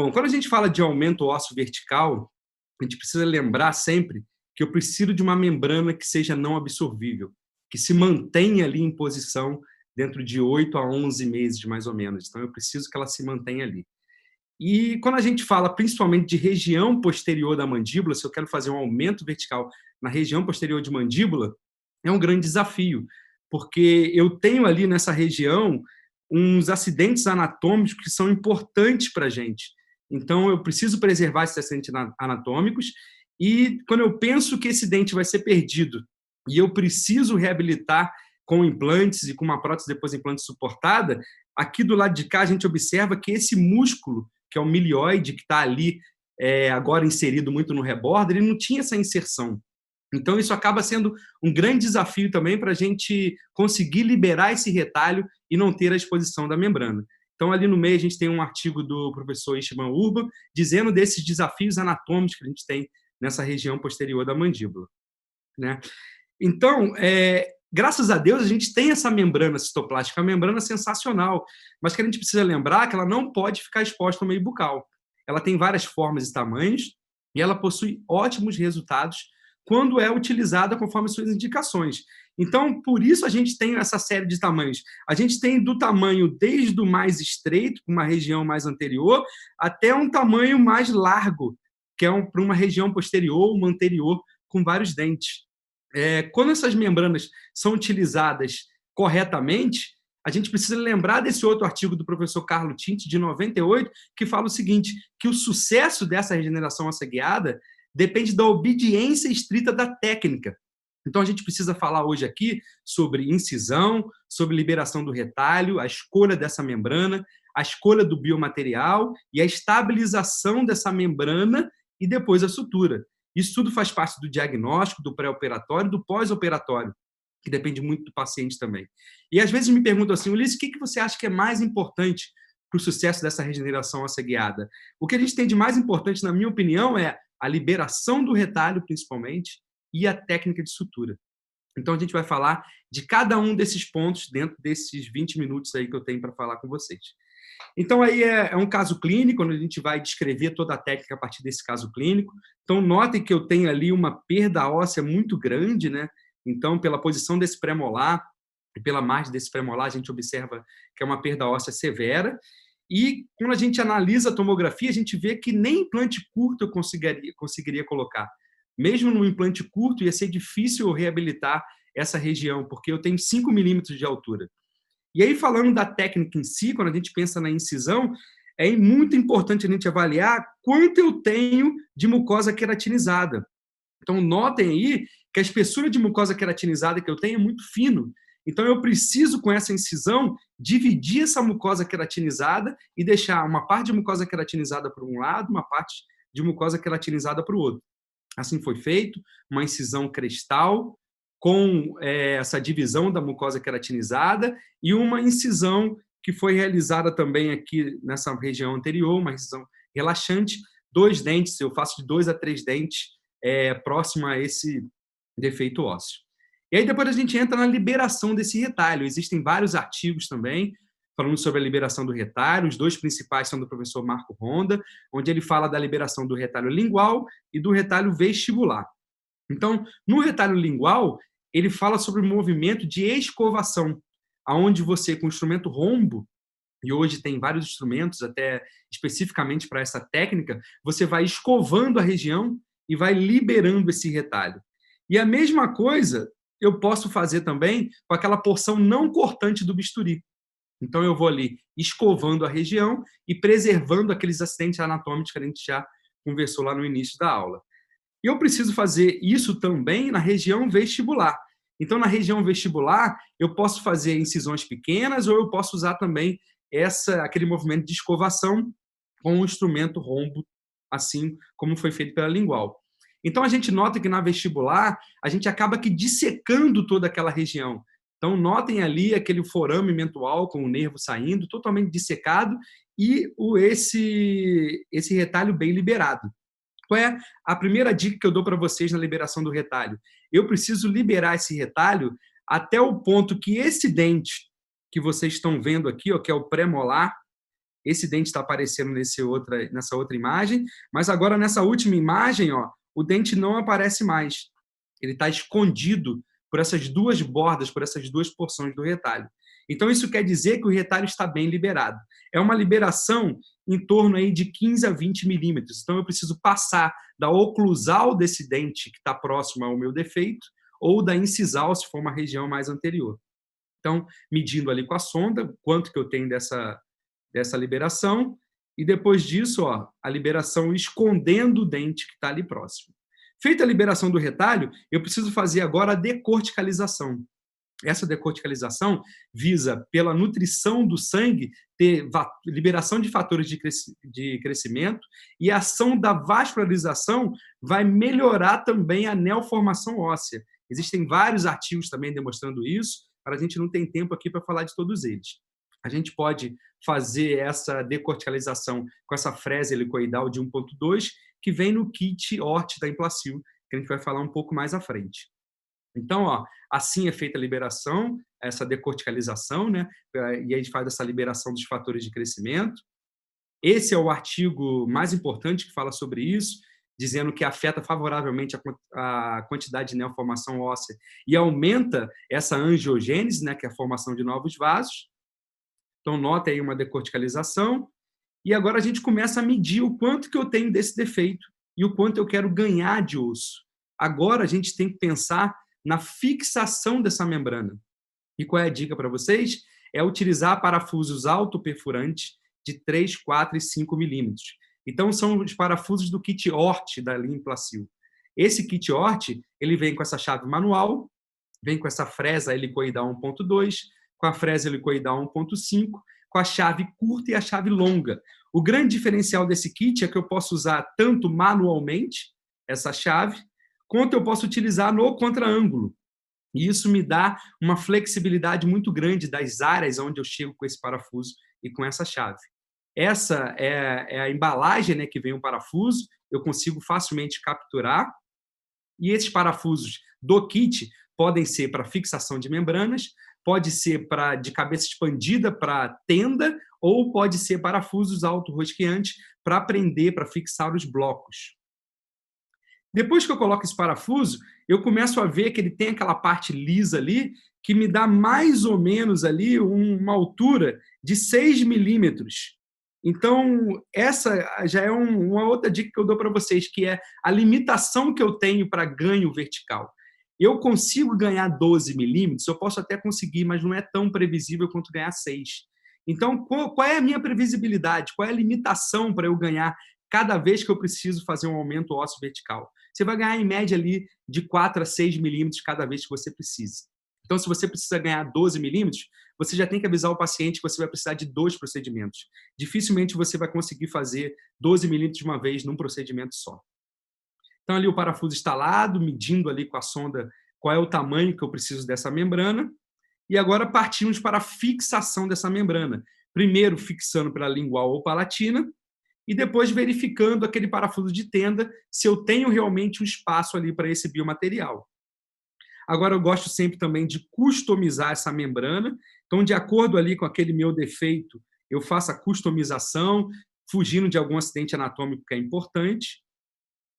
Bom, quando a gente fala de aumento ósseo vertical, a gente precisa lembrar sempre que eu preciso de uma membrana que seja não absorvível, que se mantenha ali em posição dentro de 8 a 11 meses, mais ou menos. Então, eu preciso que ela se mantenha ali. E quando a gente fala principalmente de região posterior da mandíbula, se eu quero fazer um aumento vertical na região posterior de mandíbula, é um grande desafio, porque eu tenho ali nessa região uns acidentes anatômicos que são importantes para a gente. Então, eu preciso preservar esses acidentes anatômicos e quando eu penso que esse dente vai ser perdido e eu preciso reabilitar com implantes e com uma prótese depois implante suportada, aqui do lado de cá a gente observa que esse músculo, que é o milioide, que está ali agora inserido muito no rebordo, ele não tinha essa inserção. Então, isso acaba sendo um grande desafio também para a gente conseguir liberar esse retalho e não ter a exposição da membrana. Então, ali no meio, a gente tem um artigo do professor Ishiban Urban dizendo desses desafios anatômicos que a gente tem nessa região posterior da mandíbula, né? Então, graças a Deus, a gente tem essa membrana cistoplástica, uma membrana sensacional, mas que a gente precisa lembrar que ela não pode ficar exposta ao meio bucal. Ela tem várias formas e tamanhos e ela possui ótimos resultados quando é utilizada conforme suas indicações. Então, por isso a gente tem essa série de tamanhos. A gente tem do tamanho desde o mais estreito, para uma região mais anterior, até um tamanho mais largo, que é para uma região posterior, uma anterior, com vários dentes. Quando essas membranas são utilizadas corretamente, a gente precisa lembrar desse outro artigo do professor Carlo Tinti, de 98, que fala o seguinte, que o sucesso dessa regeneração óssea guiada depende da obediência estrita da técnica. Então, a gente precisa falar hoje aqui sobre incisão, sobre liberação do retalho, a escolha dessa membrana, a escolha do biomaterial e a estabilização dessa membrana e depois a sutura. Isso tudo faz parte do diagnóstico, do pré-operatório, do pós-operatório, que depende muito do paciente também. E às vezes me perguntam assim, Ulisses, o que você acha que é mais importante para o sucesso dessa regeneração óssea guiada? O que a gente tem de mais importante, na minha opinião, é a liberação do retalho, principalmente, e a técnica de sutura. Então, a gente vai falar de cada um desses pontos dentro desses 20 minutos aí que eu tenho para falar com vocês. Então, aí é um caso clínico, onde a gente vai descrever toda a técnica a partir desse caso clínico. Então, notem que eu tenho ali uma perda óssea muito grande, né? Então, pela posição desse premolar e pela margem desse premolar, a gente observa que é uma perda óssea severa. E quando a gente analisa a tomografia, a gente vê que nem implante curto eu conseguiria colocar. Mesmo no implante curto, ia ser difícil reabilitar essa região, porque eu tenho 5 milímetros de altura. E aí, falando da técnica em si, quando a gente pensa na incisão, é muito importante a gente avaliar quanto eu tenho de mucosa queratinizada. Então, notem aí que a espessura de mucosa queratinizada que eu tenho é muito fino. Então, eu preciso, com essa incisão, dividir essa mucosa queratinizada e deixar uma parte de mucosa queratinizada para um lado, uma parte de mucosa queratinizada para o outro. Assim foi feito, uma incisão crestal, com essa divisão da mucosa queratinizada e uma incisão que foi realizada também aqui nessa região anterior, uma incisão relaxante, 2 dentes, eu faço de 2 a 3 dentes próximo a esse defeito ósseo. E aí depois a gente entra na liberação desse retalho. Existem vários artigos também falando sobre a liberação do retalho. Os 2 principais são do professor Marco Honda, onde ele fala da liberação do retalho lingual e do retalho vestibular. Então, no retalho lingual, ele fala sobre o movimento de escovação, aonde você, com o instrumento rombo, e hoje tem vários instrumentos, até especificamente para essa técnica, você vai escovando a região e vai liberando esse retalho. E a mesma coisa eu posso fazer também com aquela porção não cortante do bisturi. Então, eu vou ali escovando a região e preservando aqueles acidentes anatômicos que a gente já conversou lá no início da aula. E eu preciso fazer isso também na região vestibular. Então, na região vestibular, eu posso fazer incisões pequenas ou eu posso usar também aquele movimento de escovação com o instrumento rombo, assim como foi feito pela lingual. Então, a gente nota que na vestibular, a gente acaba que dissecando toda aquela região. Então, notem ali aquele forame mentual com o nervo saindo, totalmente dissecado, e esse retalho bem liberado. Qual é a primeira dica que eu dou para vocês na liberação do retalho? Eu preciso liberar esse retalho até o ponto que esse dente que vocês estão vendo aqui, ó, que é o premolar, Esse dente está aparecendo nessa outra imagem, mas agora nessa última imagem, ó, o dente não aparece mais. Ele está escondido por essas duas bordas, por essas duas porções do retalho. Então, isso quer dizer que o retalho está bem liberado. É uma liberação em torno aí de 15 a 20 milímetros. Então, eu preciso passar da oclusal desse dente que está próximo ao meu defeito ou da incisal, se for uma região mais anterior. Então, medindo ali com a sonda, quanto que eu tenho dessa liberação, e depois disso, ó, a liberação escondendo o dente que está ali próximo. Feita a liberação do retalho, eu preciso fazer agora a decorticalização. Essa decorticalização visa, pela nutrição do sangue, ter liberação de fatores de crescimento, e a ação da vascularização vai melhorar também a neoformação óssea. Existem vários artigos também demonstrando isso, para a gente não tem tempo aqui para falar de todos eles. A gente pode fazer essa decorticalização com essa frese helicoidal de 1.2, que vem no kit ORT da Implacil, que a gente vai falar um pouco mais à frente. Então, ó, assim é feita a liberação, essa decorticalização, né? E a gente faz essa liberação dos fatores de crescimento. Esse é o artigo mais importante que fala sobre isso, dizendo que afeta favoravelmente a quantidade de neoformação óssea e aumenta essa angiogênese, né, que é a formação de novos vasos. Então, nota aí uma decorticalização. E agora a gente começa a medir o quanto que eu tenho desse defeito e o quanto eu quero ganhar de osso. Agora a gente tem que pensar na fixação dessa membrana. E qual é a dica para vocês? É utilizar parafusos autoperfurantes de 3, 4 e 5 milímetros. Então, são os parafusos do kit ORT da linha Implacil. Esse kit ORT, ele vem com essa chave manual, vem com essa fresa helicoidal 1.2, com a fresa helicoidal 1.5, com a chave curta e a chave longa. O grande diferencial desse kit é que eu posso usar tanto manualmente essa chave, quanto eu posso utilizar no contraângulo. E isso me dá uma flexibilidade muito grande das áreas onde eu chego com esse parafuso e com essa chave. Essa é a embalagem, né, que vem um parafuso, eu consigo facilmente capturar. E esses parafusos do kit podem ser para fixação de membranas, pode ser de cabeça expandida para tenda, ou pode ser parafusos auto-rosqueantes para prender, para fixar os blocos. Depois que eu coloco esse parafuso, eu começo a ver que ele tem aquela parte lisa ali, que me dá mais ou menos ali uma altura de 6 milímetros. Então, essa já é uma outra dica que eu dou para vocês, que é a limitação que eu tenho para ganho vertical. Eu consigo ganhar 12 milímetros, eu posso até conseguir, mas não é tão previsível quanto ganhar 6. Então, qual é a minha previsibilidade? Qual é a limitação para eu ganhar cada vez que eu preciso fazer um aumento ósseo vertical? Você vai ganhar, em média, ali de 4 a 6 milímetros cada vez que você precisa. Então, se você precisa ganhar 12 milímetros, você já tem que avisar o paciente que você vai precisar de 2 procedimentos. Dificilmente você vai conseguir fazer 12 milímetros de uma vez num procedimento só. Então, ali o parafuso instalado, medindo ali com a sonda qual é o tamanho que eu preciso dessa membrana. E agora partimos para a fixação dessa membrana. Primeiro, fixando pela lingual ou palatina, e depois verificando aquele parafuso de tenda se eu tenho realmente um espaço ali para esse biomaterial. Agora, eu gosto sempre também de customizar essa membrana. Então, de acordo ali com aquele meu defeito, eu faço a customização, fugindo de algum acidente anatômico que é importante.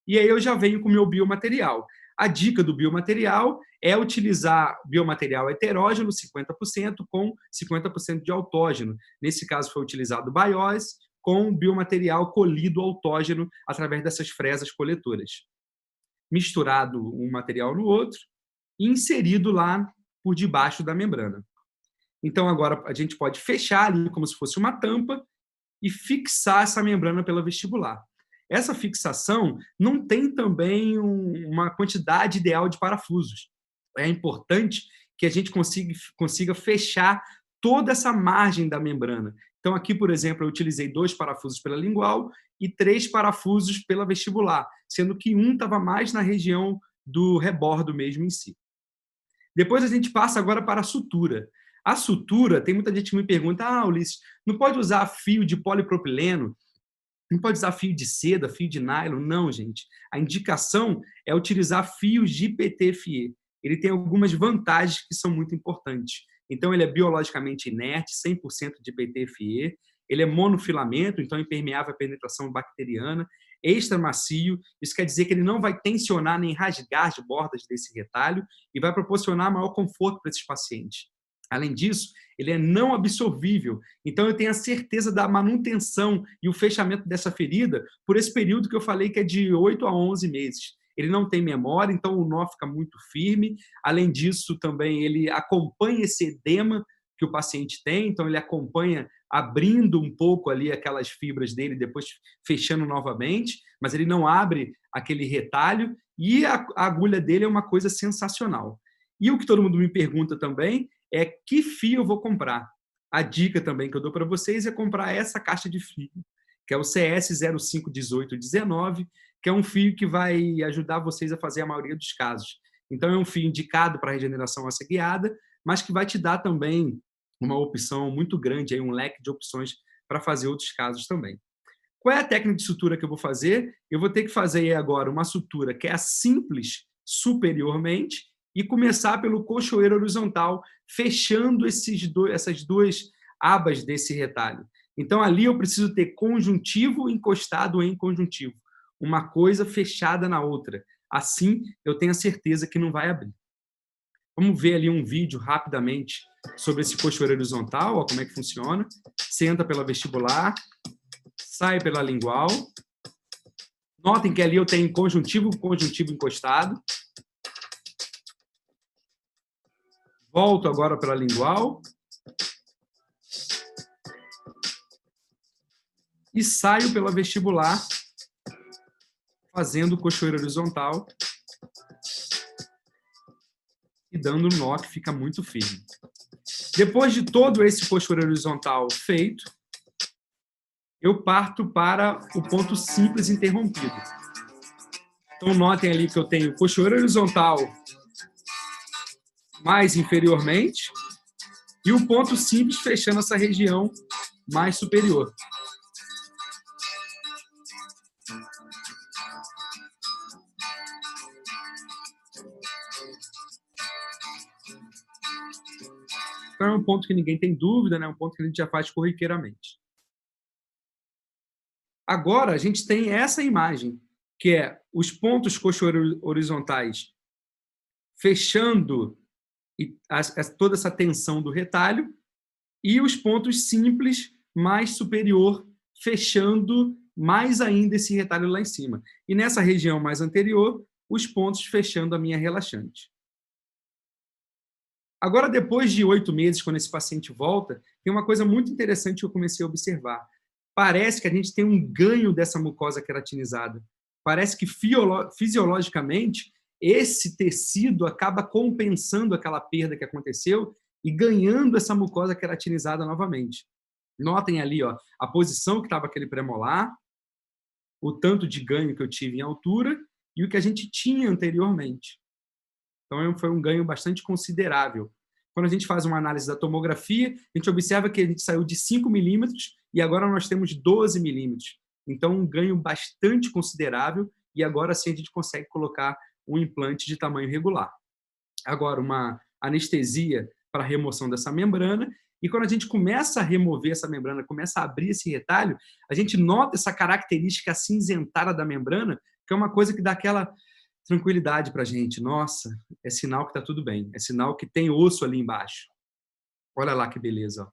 E aí eu já venho com o meu biomaterial. A dica do biomaterial é utilizar biomaterial heterógeno, 50%, com 50% de autógeno. Nesse caso, foi utilizado BIOS com biomaterial colhido autógeno através dessas fresas coletoras. Misturado um material no outro e inserido lá por debaixo da membrana. Então, agora a gente pode fechar ali como se fosse uma tampa e fixar essa membrana pela vestibular. Essa fixação não tem também uma quantidade ideal de parafusos. É importante que a gente consiga fechar toda essa margem da membrana. Então, aqui, por exemplo, eu utilizei 2 parafusos pela lingual e 3 parafusos pela vestibular, sendo que um estava mais na região do rebordo mesmo em si. Depois a gente passa agora para a sutura. A sutura, tem muita gente que me pergunta, Ulisses, não pode usar fio de polipropileno? Não pode usar fio de seda, fio de nylon? Não, gente. A indicação é utilizar fios de PTFE. Ele tem algumas vantagens que são muito importantes. Então, ele é biologicamente inerte, 100% de PTFE. ele é monofilamento, então impermeável à penetração bacteriana, extra macio, isso quer dizer que ele não vai tensionar nem rasgar as bordas desse retalho e vai proporcionar maior conforto para esses pacientes. Além disso, ele é não absorvível, então eu tenho a certeza da manutenção e o fechamento dessa ferida por esse período que eu falei que é de 8 a 11 meses. Ele não tem memória, então o nó fica muito firme. Além disso, também ele acompanha esse edema que o paciente tem, então ele acompanha abrindo um pouco ali aquelas fibras dele, depois fechando novamente, mas ele não abre aquele retalho e a agulha dele é uma coisa sensacional. E o que todo mundo me pergunta também é que fio eu vou comprar. A dica também que eu dou para vocês é comprar essa caixa de fio, que é o CS 051819, que é um fio que vai ajudar vocês a fazer a maioria dos casos. Então, é um fio indicado para regeneração óssea guiada, mas que vai te dar também uma opção muito grande, aí, um leque de opções para fazer outros casos também. Qual é a técnica de sutura que eu vou fazer? Eu vou ter que fazer agora uma sutura que é a simples superiormente e começar pelo cochoeiro horizontal, fechando essas duas abas desse retalho. Então, ali eu preciso ter conjuntivo encostado em conjuntivo, uma coisa fechada na outra. Assim, eu tenho a certeza que não vai abrir. Vamos ver ali um vídeo rapidamente sobre esse cochoeiro horizontal, ó, como é que funciona. Você entra pela vestibular, sai pela lingual. Notem que ali eu tenho conjuntivo encostado. Volto agora pela lingual. E saio pela vestibular, fazendo o cochoeiro horizontal e dando um nó que fica muito firme. Depois de todo esse cochoeiro horizontal feito, eu parto para o ponto simples interrompido. Então, notem ali que eu tenho cochoeiro horizontal mais inferiormente e o ponto simples fechando essa região mais superior. Então, é um ponto que ninguém tem dúvida, né? Um ponto que a gente já faz corriqueiramente. Agora, a gente tem essa imagem, que é os pontos cochoeiro horizontais fechando toda essa tensão do retalho e os pontos simples mais superior fechando mais ainda esse retalho lá em cima. E nessa região mais anterior, os pontos fechando a minha relaxante. Agora, depois de 8 meses, quando esse paciente volta, tem uma coisa muito interessante que eu comecei a observar. Parece que a gente tem um ganho dessa mucosa queratinizada. Parece que fisiologicamente esse tecido acaba compensando aquela perda que aconteceu e ganhando essa mucosa queratinizada novamente. Notem ali, ó, a posição que estava aquele premolar, o tanto de ganho que eu tive em altura e o que a gente tinha anteriormente. Então, foi um ganho bastante considerável. Quando a gente faz uma análise da tomografia, a gente observa que a gente saiu de 5 milímetros e agora nós temos 12 milímetros. Então, um ganho bastante considerável e agora sim a gente consegue colocar um implante de tamanho regular. Agora, uma anestesia para a remoção dessa membrana e quando a gente começa a remover essa membrana, começa a abrir esse retalho, a gente nota essa característica acinzentada da membrana, que é uma coisa que dá aquela tranquilidade para a gente. Nossa, é sinal que está tudo bem. É sinal que tem osso ali embaixo. Olha lá que beleza. Ó.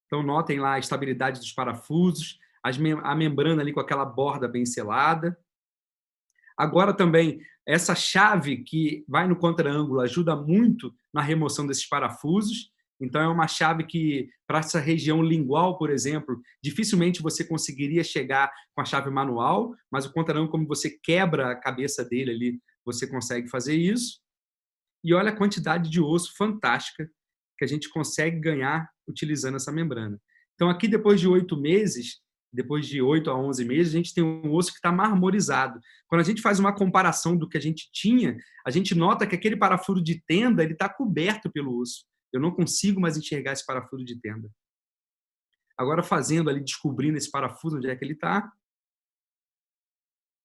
Então, notem lá a estabilidade dos parafusos, a membrana ali com aquela borda bem selada. Agora também, essa chave que vai no contraângulo ajuda muito na remoção desses parafusos. Então, é uma chave que, para essa região lingual, por exemplo, dificilmente você conseguiria chegar com a chave manual, mas o contraângulo, como você quebra a cabeça dele ali, você consegue fazer isso. E olha a quantidade de osso fantástica que a gente consegue ganhar utilizando essa membrana. Então, aqui, depois de 8 meses, depois de 8 a 11 meses, a gente tem um osso que está marmorizado. Quando a gente faz uma comparação do que a gente tinha, a gente nota que aquele parafuso de tenda está coberto pelo osso. Eu não consigo mais enxergar esse parafuso de tenda. Agora, fazendo ali, descobrindo esse parafuso, onde é que ele está,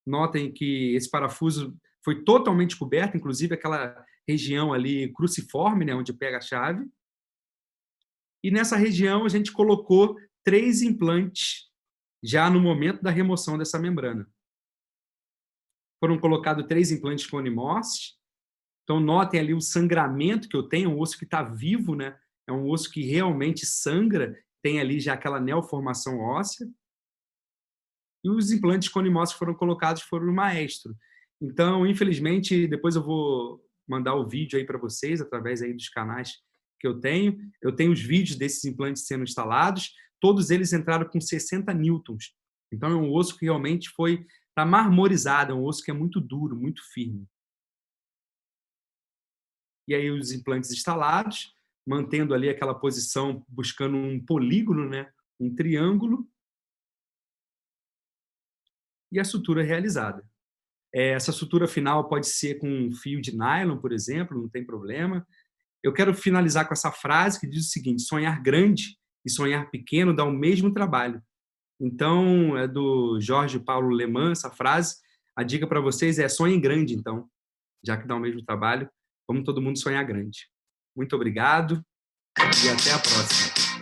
notem que esse parafuso foi totalmente coberto, inclusive aquela região ali cruciforme, né, onde pega a chave. E nessa região a gente colocou 3 implantes já no momento da remoção dessa membrana. Foram colocados 3 implantes clone Morse. Então notem ali o sangramento que eu tenho, um osso que está vivo, né? É um osso que realmente sangra, tem ali já aquela neoformação óssea. E os implantes clone Morse que foram colocados foram no Maestro. Então, infelizmente, depois eu vou mandar o vídeo aí para vocês, através aí dos canais que eu tenho. Eu tenho os vídeos desses implantes sendo instalados, todos eles entraram com 60 newtons. Então, é um osso que realmente está marmorizado, é um osso que é muito duro, muito firme. E aí os implantes instalados, mantendo ali aquela posição, buscando um polígono, né? Um triângulo, e a sutura realizada. Essa sutura final pode ser com um fio de nylon, por exemplo, não tem problema. Eu quero finalizar com essa frase que diz o seguinte: sonhar grande e sonhar pequeno dá o mesmo trabalho. Então, é do Jorge Paulo Lemann, essa frase. A dica para vocês é: sonhem grande, então, já que dá o mesmo trabalho, vamos todo mundo sonhar grande. Muito obrigado e até a próxima.